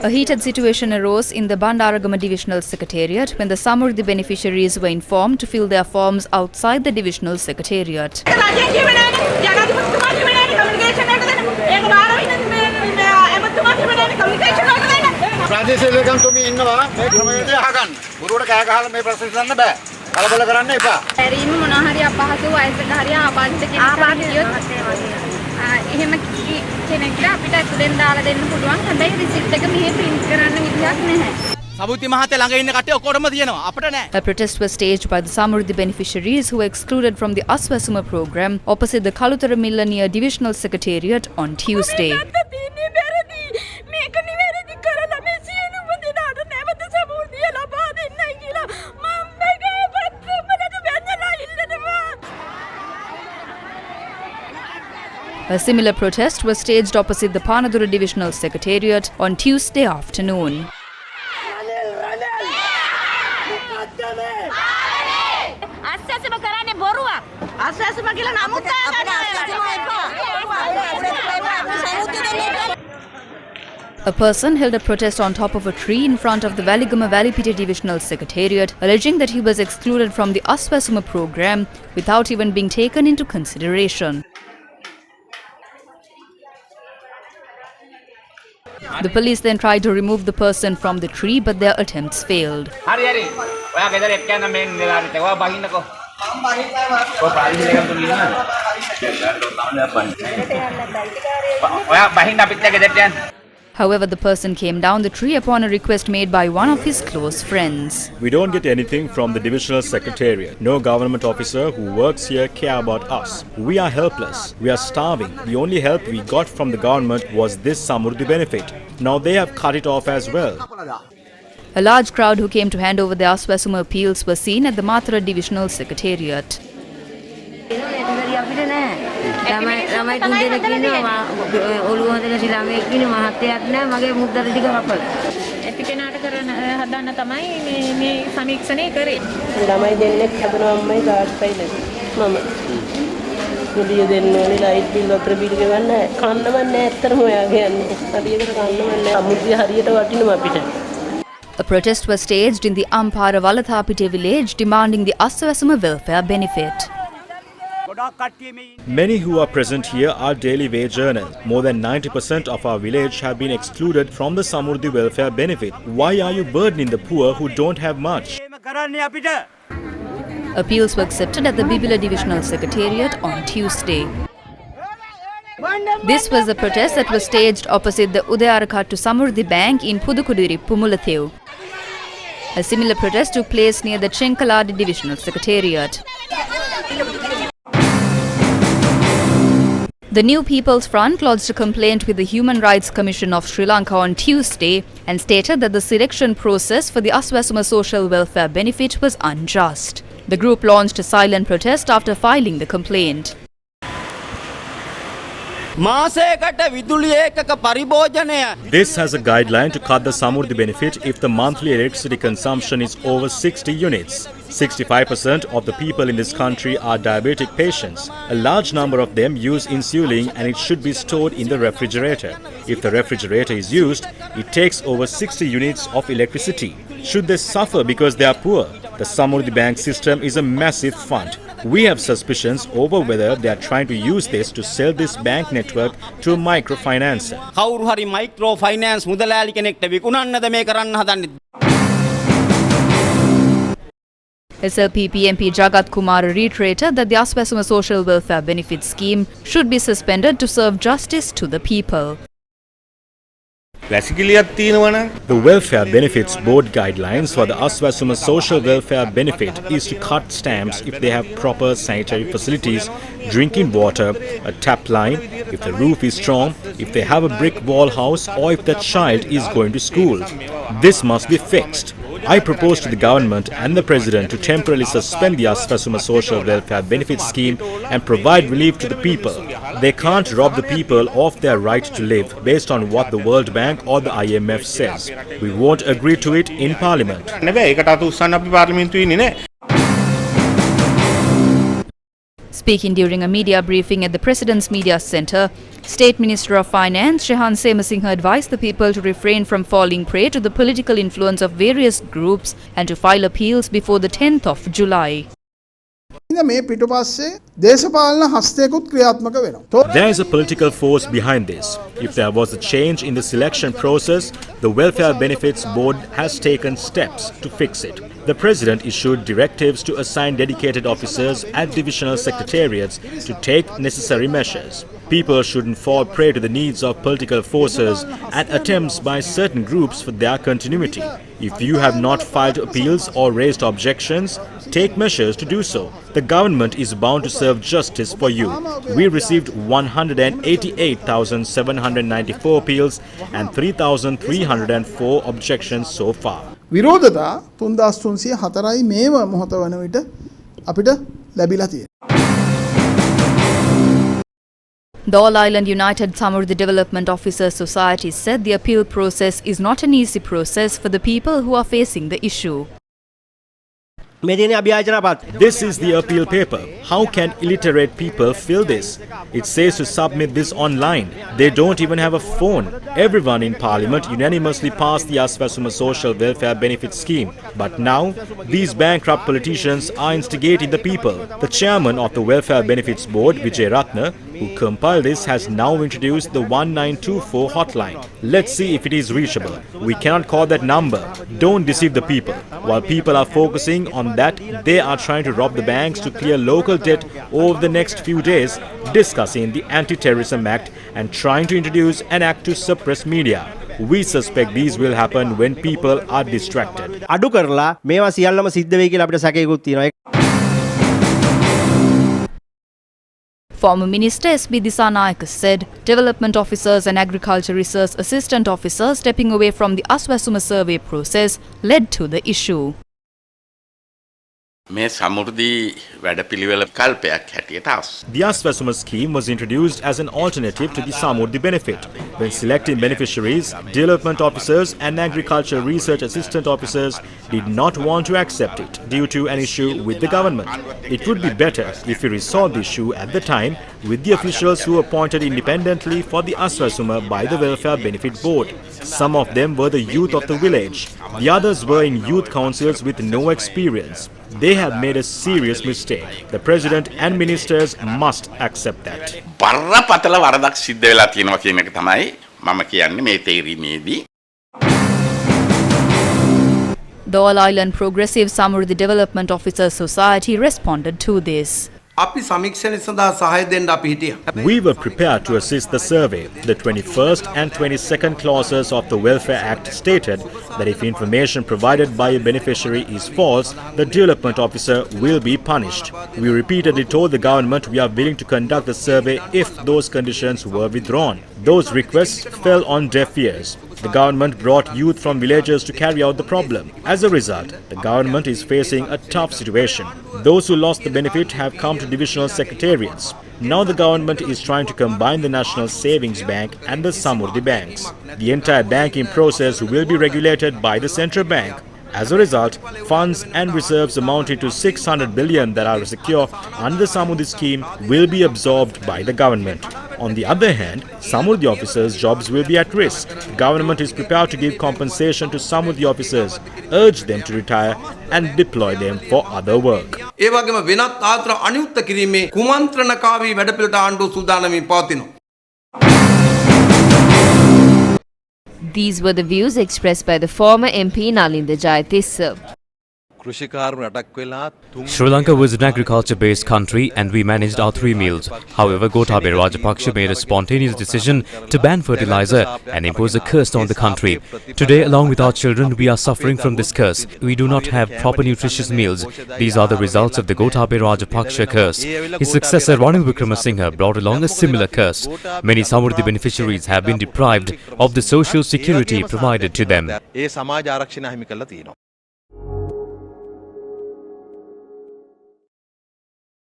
A heated situation arose in the Bandaragama Divisional Secretariat when the Samurdhi beneficiaries were informed to fill their forms outside the Divisional Secretariat. A protest was staged by the Samurdhi beneficiaries who were excluded from the Aswasuma program opposite the Kalutara Milla near Divisional Secretariat on Tuesday. A similar protest was staged opposite the Panadura Divisional Secretariat on Tuesday afternoon. A person held a protest on top of a tree in front of the Valigama Valipita Divisional Secretariat, alleging that he was excluded from the Aswasuma program without even being taken into consideration. The police then tried to remove the person from the tree, but their attempts failed. However, the person came down the tree upon a request made by one of his close friends. We don't get anything from the Divisional Secretariat. No government officer who works here care about us. We are helpless. We are starving. The only help we got from the government was this Samurdhi benefit. Now they have cut it off as well. A large crowd who came to hand over their Aswasuma appeals were seen at the Mathura Divisional Secretariat. A protest was staged in the Ampara Valathapite village demanding the Aswasuma welfare benefit. Many who are present here are daily wage earners. More than 90% of our village have been excluded from the Samurdhi welfare benefit. Why are you burdening the poor who don't have much? Appeals were accepted at the Bibila Divisional Secretariat on Tuesday. This was the protest that was staged opposite the Udayarakattu Samurdhi Bank in Pudukudiri, Pumulathiv. A similar protest took place near the Chenkaladi Divisional Secretariat. The New People's Front lodged a complaint with the Human Rights Commission of Sri Lanka on Tuesday and stated that the selection process for the Aswasuma social welfare benefit was unjust. The group launched a silent protest after filing the complaint. This has a guideline to cut the Samurdhi benefit if the monthly electricity consumption is over 60 units. 65% of the people in this country are diabetic patients. A large number of them use insulin and it should be stored in the refrigerator. If the refrigerator is used, it takes over 60 units of electricity. Should they suffer because they are poor? The Samurdhi Bank system is a massive fund. We have suspicions over whether they are trying to use this to sell this bank network to a microfinancer. SLPP MP Jagat Kumar reiterated that the Aswasuma social welfare benefit scheme should be suspended to serve justice to the people. The Welfare Benefits Board guidelines for the Aswasuma social welfare benefit is to cut stamps if they have proper sanitary facilities, drinking water, a tap line, if the roof is strong, if they have a brick wall house or if the child is going to school. This must be fixed. I propose to the government and the President to temporarily suspend the Aswasuma social welfare benefit scheme and provide relief to the people. They can't rob the people of their right to live based on what the World Bank or the IMF says. We won't agree to it in Parliament. Speaking during a media briefing at the President's Media Centre, State Minister of Finance Shehan Semasinghe advised the people to refrain from falling prey to the political influence of various groups and to file appeals before the 10th of July. There is a political force behind this. If there was a change in the selection process, the Welfare Benefits Board has taken steps to fix it. The President issued directives to assign dedicated officers at divisional secretariats to take necessary measures. People shouldn't fall prey to the needs of political forces and attempts by certain groups for their continuity. If you have not filed appeals or raised objections, take measures to do so. The government is bound to serve justice for you. We received 188,794 appeals and 3,304 objections so far. විරෝධතා 3304යි මේව මොහොත වන විට අපිට ලැබිලා තියෙනවා. The All Island United Samurdhi Development Officers Society said the appeal process is not an easy process for the people who are facing the issue. This is the appeal paper. How can illiterate people fill this? It says to submit this online. They don't even have a phone. Everyone in Parliament unanimously passed the Aswasuma Social Welfare Benefit Scheme. But now, these bankrupt politicians are instigating the people. The chairman of the Welfare Benefits Board, Vijay Ratna, who compiled this, has now introduced the 1924 hotline. Let's see if it is reachable. We cannot call that number. Don't deceive the people. While people are focusing on that, they are trying to rob the banks to clear local debt over the next few days, discussing the Anti-Terrorism Act and trying to introduce an act to suppress media. We suspect these will happen when people are distracted. Former Minister S.B. Disanayake said development officers and agriculture research assistant officers stepping away from the Aswasuma survey process led to the issue. The Aswasuma scheme was introduced as an alternative to the Samurdhi benefit. When selecting beneficiaries, development officers and agriculture research assistant officers did not want to accept it due to an issue with the government. It would be better if we resolved the issue at the time with the officials who appointed independently for the Aswasuma by the Welfare Benefit Board. Some of them were the youth of the village. The others were in youth councils with no experience. They have made a serious mistake. The President and ministers must accept that. The All Island Progressive Samurdhi Development Officers Society responded to this. We were prepared to assist the survey. The 21st and 22nd clauses of the Welfare Act stated that if information provided by a beneficiary is false, the development officer will be punished. We repeatedly told the government we are willing to conduct the survey if those conditions were withdrawn. Those requests fell on deaf ears. The government brought youth from villages to carry out the problem. As a result, the government is facing a tough situation. Those who lost the benefit have come to divisional secretariats. Now the government is trying to combine the National Savings Bank and the Samurdhi banks. The entire banking process will be regulated by the central bank. As a result, funds and reserves amounting to 600 billion that are secure under the Samurdhi scheme will be absorbed by the government. On the other hand, Samurdhi officers' jobs will be at risk. The government is prepared to give compensation to Samurdhi officers, urge them to retire and deploy them for other work. These were the views expressed by the former MP Nalinda Jayatissa. Sri Lanka was an agriculture-based country and we managed our 3 meals. However, Gotabaya Rajapaksa made a spontaneous decision to ban fertilizer and impose a curse on the country. Today, along with our children, we are suffering from this curse. We do not have proper nutritious meals. These are the results of the Gotabaya Rajapaksa curse. His successor Ranil Wickremesinghe brought along a similar curse. Many Samurdhi beneficiaries have been deprived of the social security provided to them.